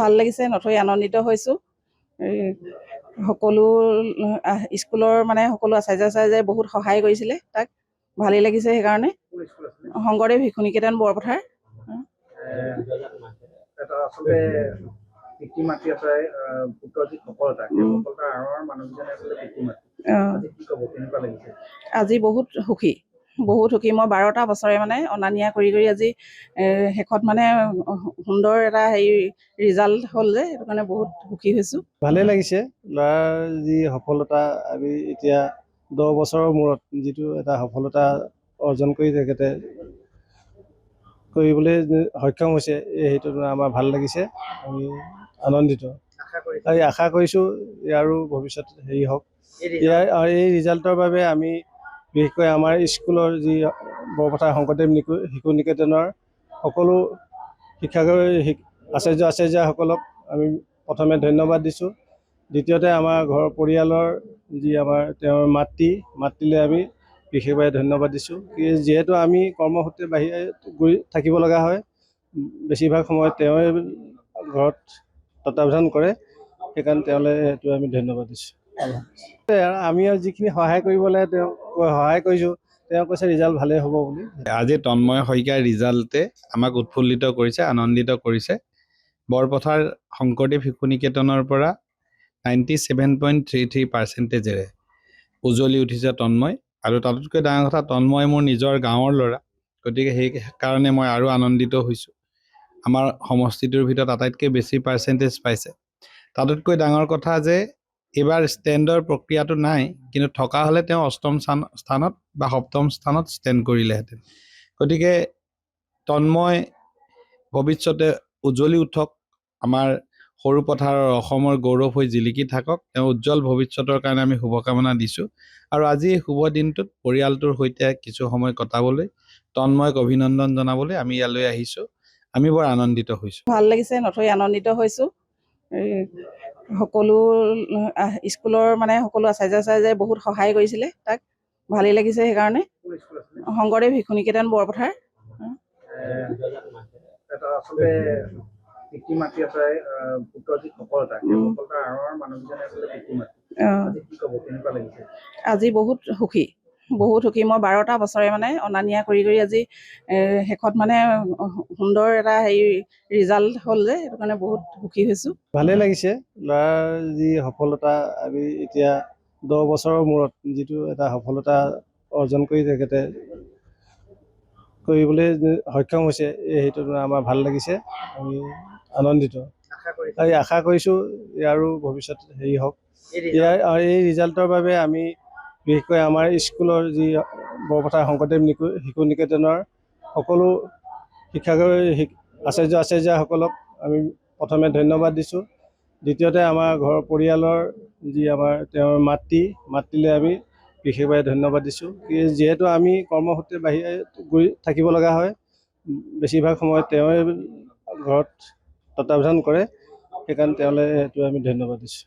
ভাল লাগিছে, নথৈ আনন্দিত হৈছোঁ। সকলো স্কুলৰ সকলো আচাৰ্যই বহুত সহায় কৰিছিলে, তাক ভালেই লাগিছে। সেইকাৰণে শংকৰদেৱ শিশু নিকেতন বৰপথাৰ। আজি বহুত সুখী, মই 12টা বছৰে অনা নিয়া কৰি আজি শেষত সুন্দৰ এটা ৰিজাল্ট হ'ল যে, সেইটো কাৰণে বহুত সুখী হৈছোঁ। ভালেই লাগিছে। ল'ৰাৰ যি সফলতা, আমি এতিয়া 10 বছৰৰ মূৰত যিটো এটা সফলতা অৰ্জন কৰি তেখেতে কৰিবলৈ সক্ষম হৈছে, সেইটো আমাৰ ভাল লাগিছে। আমি আনন্দিত। আশা কৰিছোঁ ইয়াৰো ভৱিষ্যত হওক। এই ৰিজাল্টৰ বাবে আমি বিশেষকৈ আমাৰ স্কুলৰ যি বৰপথাৰ শংকৰদেৱ শিশু নিকেতনৰ সকলো আচাৰ্যসকলক আমি প্ৰথমে ধন্যবাদ দিছোঁ। দ্বিতীয়তে আমাৰ ঘৰৰ পৰিয়ালৰ যি তেওঁৰ মাতৃলৈ আমি বিশেষভাৱে ধন্যবাদ দিছোঁ। যিহেতু আমি কৰ্মসূত্ৰে বাহিৰে গৈ থাকিব লগা হয়, বেছিভাগ সময়ত তেওঁৱে ঘৰত তত্বাৱধান কৰে, সেইকাৰণে তেওঁলৈ সেইটো আমি ধন্যবাদ দিছোঁ। আমি যিখিনি সহায় কৰিব লাগে তেওঁক সহায় কৰিছোঁ। তেওঁ কৈছে ৰিজাল্ট ভালেই হ'ব বুলি। আজি তন্ময় শইকীয়াৰ ৰিজাল্টে আমাক উৎফুল্লিত কৰিছে, আনন্দিত কৰিছে। বৰপথাৰ শংকৰদেৱ শিশু নিকেতনৰ পৰা 97.33% উজ্বলি উঠিছে তন্ময়। আৰু তাতোতকৈ ডাঙৰ কথা, তন্ময় মোৰ নিজৰ গাঁৱৰ ল'ৰা, গতিকে সেইকাৰণে মই আৰু আনন্দিত হৈছোঁ। আমাৰ সমষ্টিটোৰ ভিতৰত আটাইতকৈ বেছি পাৰ্চেণ্টেজ পাইছে। তাতোতকৈ ডাঙৰ কথা যে এইবাৰ ষ্টেণ্ডৰ প্ৰক্ৰিয়াটো নাই, কিন্তু থকা হ'লে তেওঁ 8ম স্থানত বা 7ম স্থানত ষ্টেণ্ড কৰিলেহেঁতেন। গতিকে তন্ময় ভৱিষ্যতে উজ্বলি উঠক, আমাৰ সৰু পথাৰৰ অসমৰ গৌৰৱ হৈ জিলিকি থাকক। তেওঁ উজ্জ্বল ভৱিষ্যতৰ কাৰণে আমি শুভকামনা দিছোঁ। আৰু আজি এই শুভ দিনটোত পৰিয়ালটোৰ সৈতে কিছু সময় কটাবলৈ, তন্ময়ক অভিনন্দন জনাবলৈ আমি ইয়ালৈ আহিছোঁ। আমি বৰ আনন্দিত হৈছোঁ। ভাল লাগিছে, নথৈ আনন্দিত হৈছোঁ। সকলো স্কুলৰ সকলো আচাৰ্যই বহুত সহায় কৰিছিলে, তাক ভালেই লাগিছে। সেইকাৰণে শংকৰদেৱ শিশু নিকেতন বৰপথাৰ। আজি বহুত সুখী, মই 12টা বছৰে অনা নিয়া কৰি আজি শেষত সুন্দৰ এটা ৰিজাল্ট হ'ল যে, সেইটো কাৰণে বহুত সুখী হৈছোঁ। ভালেই লাগিছে। ল'ৰাৰ যি সফলতা, আমি এতিয়া 10 বছৰৰ মূৰত যিটো এটা সফলতা অৰ্জন কৰি তেখেতে কৰিবলৈ সক্ষম হৈছে, সেইটো আমাৰ ভাল লাগিছে। আমি আনন্দিত। আশা কৰিছোঁ ইয়াৰো ভৱিষ্যত হওক। এই ৰিজাল্টৰ বাবে আমি বিশেষকৈ আমাৰ স্কুলৰ যি বৰপথাৰ শংকৰদেৱ শিশু নিকেতনৰ সকলো আচাৰ্যসকলক আমি প্ৰথমে ধন্যবাদ দিছোঁ। দ্বিতীয়তে আমাৰ ঘৰৰ পৰিয়ালৰ যি তেওঁৰ মাতৃলৈ আমি বিশেষভাৱে ধন্যবাদ দিছোঁ। যিহেতু আমি কৰ্মসূত্ৰে বাহিৰে গৈ থাকিব লগা হয়, বেছিভাগ সময়ত তেওঁৱে ঘৰত তত্বাৱধান কৰে, সেইকাৰণে তেওঁলৈ সেইটো আমি ধন্যবাদ দিছোঁ।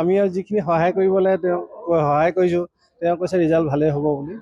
আমি যিখিনি সহায় কৰিব লাগে তেওঁক সহায় কৰিছোঁ। তেওঁ কৈছে ৰিজাল্ট ভালেই হ'ব বুলি।